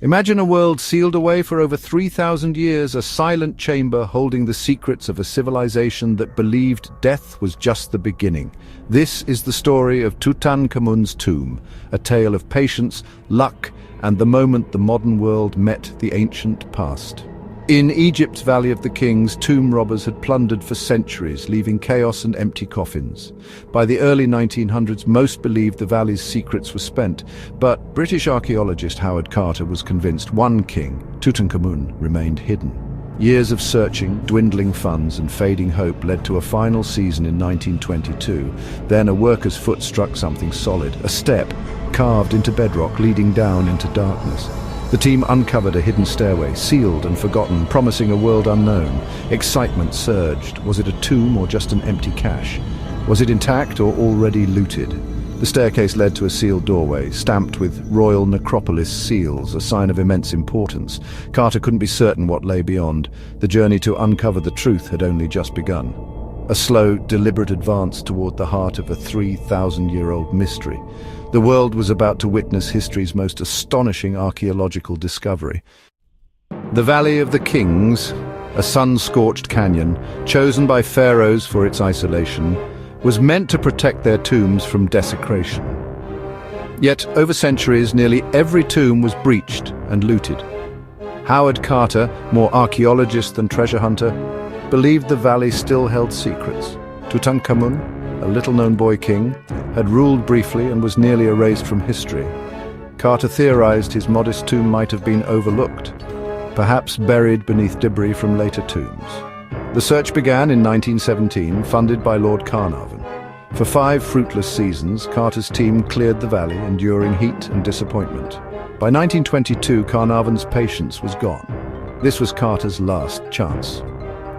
Imagine a world sealed away for over 3,000 years, a silent chamber holding the secrets of a civilization that believed death was just the beginning. This is the story of Tutankhamun's tomb, a tale of patience, luck, and the moment the modern world met the ancient past. In Egypt's Valley of the Kings, tomb robbers had plundered for centuries, leaving chaos and empty coffins. By the early 1900s, most believed the valley's secrets were spent, but British archaeologist Howard Carter was convinced one king, Tutankhamun, remained hidden. Years of searching, dwindling funds, and fading hope led to a final season in 1922. Then a worker's foot struck something solid, a step carved into bedrock leading down into darkness. The team uncovered a hidden stairway, sealed and forgotten, promising a world unknown. Excitement surged. Was it a tomb or just an empty cache? Was it intact or already looted? The staircase led to a sealed doorway, stamped with Royal Necropolis seals, a sign of immense importance. Carter couldn't be certain what lay beyond. The journey to uncover the truth had only just begun. A slow, deliberate advance toward the heart of a 3,000-year-old mystery. The world was about to witness history's most astonishing archaeological discovery. The Valley of the Kings, a sun-scorched canyon, chosen by pharaohs for its isolation, was meant to protect their tombs from desecration. Yet, over centuries, nearly every tomb was breached and looted. Howard Carter, more archaeologist than treasure hunter, believed the valley still held secrets. Tutankhamun, a little-known boy king, had ruled briefly and was nearly erased from history. Carter theorized his modest tomb might have been overlooked, perhaps buried beneath debris from later tombs. The search began in 1917, funded by Lord Carnarvon. For 5 fruitless seasons, Carter's team cleared the valley, enduring heat and disappointment. By 1922, Carnarvon's patience was gone. This was Carter's last chance.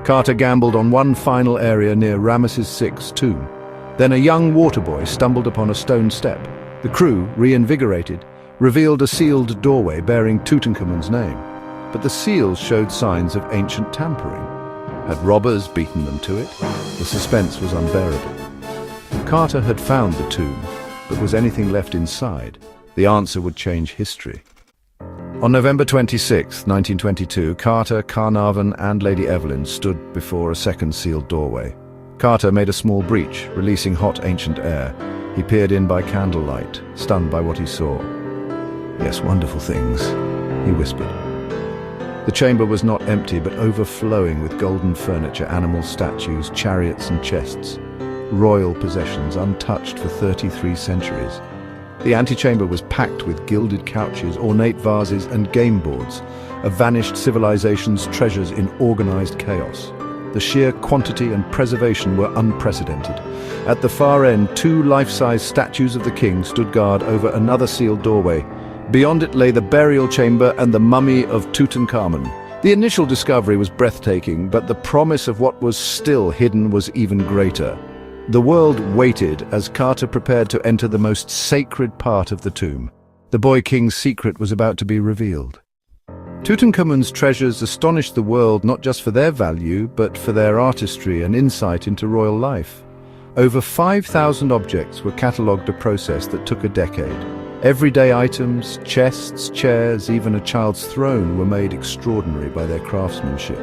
Carter gambled on one final area near Ramesses VI's tomb. Then a young water boy stumbled upon a stone step. The crew, reinvigorated, revealed a sealed doorway bearing Tutankhamun's name. But the seals showed signs of ancient tampering. Had robbers beaten them to it? The suspense was unbearable. Carter had found the tomb, but was anything left inside? The answer would change history. On November 26, 1922, Carter, Carnarvon, and Lady Evelyn stood before a second sealed doorway. Carter made a small breach, releasing hot ancient air. He peered in by candlelight, stunned by what he saw. "Yes, wonderful things," he whispered. The chamber was not empty, but overflowing with golden furniture, animal statues, chariots and chests. Royal possessions, untouched for 33 centuries. The antechamber was packed with gilded couches, ornate vases and game boards, a vanished civilization's treasures in organized chaos. The sheer quantity and preservation were unprecedented. At the far end, 2 life-size statues of the king stood guard over another sealed doorway. Beyond it lay the burial chamber and the mummy of Tutankhamun. The initial discovery was breathtaking, but the promise of what was still hidden was even greater. The world waited as Carter prepared to enter the most sacred part of the tomb. The boy king's secret was about to be revealed. Tutankhamun's treasures astonished the world not just for their value, but for their artistry and insight into royal life. Over 5,000 objects were catalogued, a process that took a decade. Everyday items, chests, chairs, even a child's throne were made extraordinary by their craftsmanship.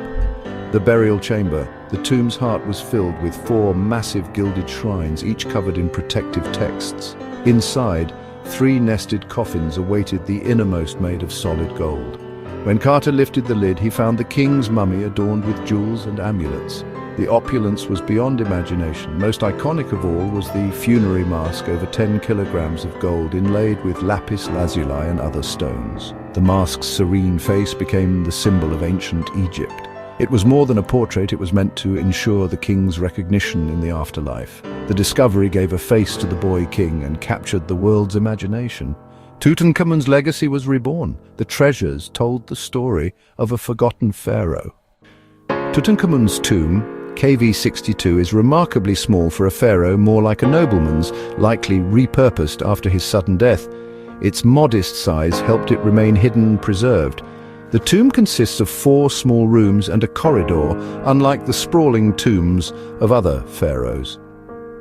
The burial chamber, the tomb's heart, was filled with 4 massive gilded shrines, each covered in protective texts. Inside, 3 nested coffins awaited the innermost, made of solid gold. When Carter lifted the lid, he found the king's mummy adorned with jewels and amulets. The opulence was beyond imagination. Most iconic of all was the funerary mask, over 10 kilograms of gold inlaid with lapis lazuli and other stones. The mask's serene face became the symbol of ancient Egypt. It was more than a portrait, it was meant to ensure the king's recognition in the afterlife. The discovery gave a face to the boy king and captured the world's imagination. Tutankhamun's legacy was reborn. The treasures told the story of a forgotten pharaoh. Tutankhamun's tomb, KV62, is remarkably small for a pharaoh, more like a nobleman's, likely repurposed after his sudden death. Its modest size helped it remain hidden and preserved. The tomb consists of 4 small rooms and a corridor, unlike the sprawling tombs of other pharaohs.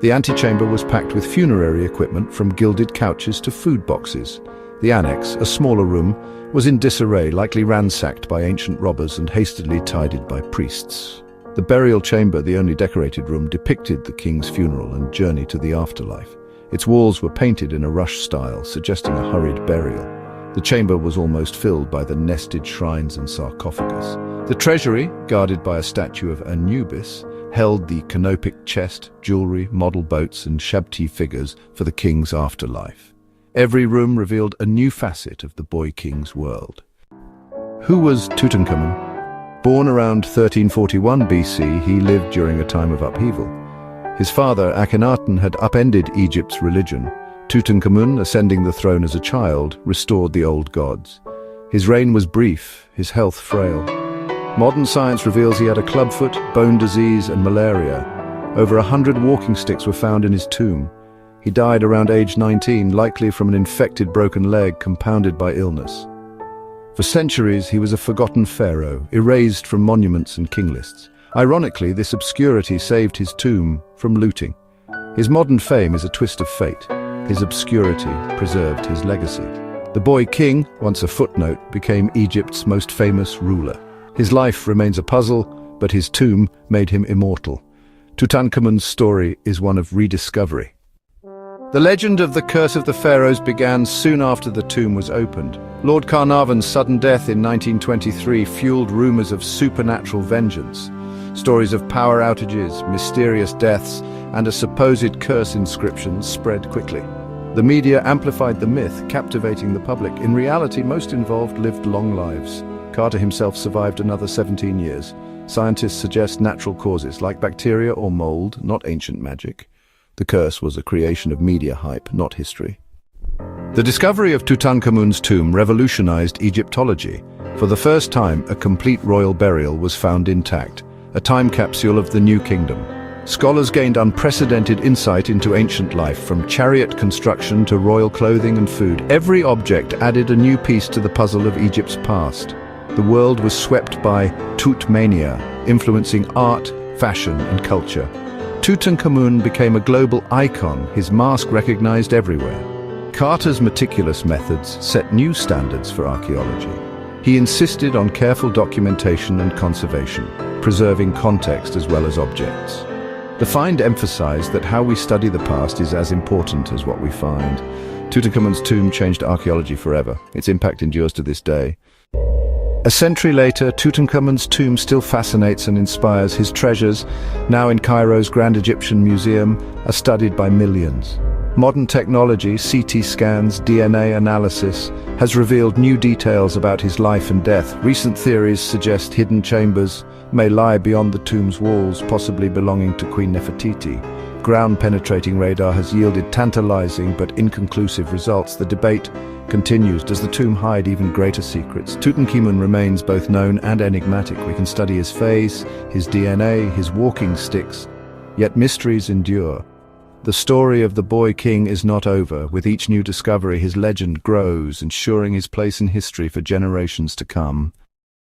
The antechamber was packed with funerary equipment, from gilded couches to food boxes. The annex, a smaller room, was in disarray, likely ransacked by ancient robbers and hastily tidied by priests. The burial chamber, the only decorated room, depicted the king's funeral and journey to the afterlife. Its walls were painted in a rush style, suggesting a hurried burial. The chamber was almost filled by the nested shrines and sarcophagus. The treasury, guarded by a statue of Anubis, held the canopic chest, jewelry, model boats and shabti figures for the king's afterlife. Every room revealed a new facet of the boy king's world. Who was Tutankhamun? Born around 1341 BC, he lived during a time of upheaval. His father, Akhenaten, had upended Egypt's religion. Tutankhamun, ascending the throne as a child, restored the old gods. His reign was brief, his health frail. Modern science reveals he had a clubfoot, bone disease and malaria. Over 100 walking sticks were found in his tomb. He died around age 19, likely from an infected broken leg compounded by illness. For centuries, he was a forgotten pharaoh, erased from monuments and king lists. Ironically, this obscurity saved his tomb from looting. His modern fame is a twist of fate. His obscurity preserved his legacy. The boy king, once a footnote, became Egypt's most famous ruler. His life remains a puzzle, but his tomb made him immortal. Tutankhamun's story is one of rediscovery. The legend of the Curse of the Pharaohs began soon after the tomb was opened. Lord Carnarvon's sudden death in 1923 fueled rumors of supernatural vengeance. Stories of power outages, mysterious deaths, and a supposed curse inscription spread quickly. The media amplified the myth, captivating the public. In reality, most involved lived long lives. Carter himself survived another 17 years. Scientists suggest natural causes, like bacteria or mold, not ancient magic. The curse was a creation of media hype, not history. The discovery of Tutankhamun's tomb revolutionized Egyptology. For the first time, a complete royal burial was found intact, a time capsule of the new kingdom. Scholars gained unprecedented insight into ancient life, from chariot construction to royal clothing and food. Every object added a new piece to the puzzle of Egypt's past. The world was swept by Tutmania, influencing art, fashion, and culture. Tutankhamun became a global icon, his mask recognized everywhere. Carter's meticulous methods set new standards for archaeology. He insisted on careful documentation and conservation, preserving context as well as objects. The find emphasized that how we study the past is as important as what we find. Tutankhamun's tomb changed archaeology forever. Its impact endures to this day. A century later, Tutankhamun's tomb still fascinates and inspires. His treasures, now in Cairo's Grand Egyptian Museum, are studied by millions. Modern technology, CT scans, DNA analysis, has revealed new details about his life and death. Recent theories suggest hidden chambers may lie beyond the tomb's walls, possibly belonging to Queen Nefertiti. Ground-penetrating radar has yielded tantalizing but inconclusive results. The debate continues. Does the tomb hide even greater secrets? Tutankhamun remains both known and enigmatic. We can study his face, his DNA, his walking sticks, yet mysteries endure. The story of the boy king is not over. With each new discovery, his legend grows, ensuring his place in history for generations to come.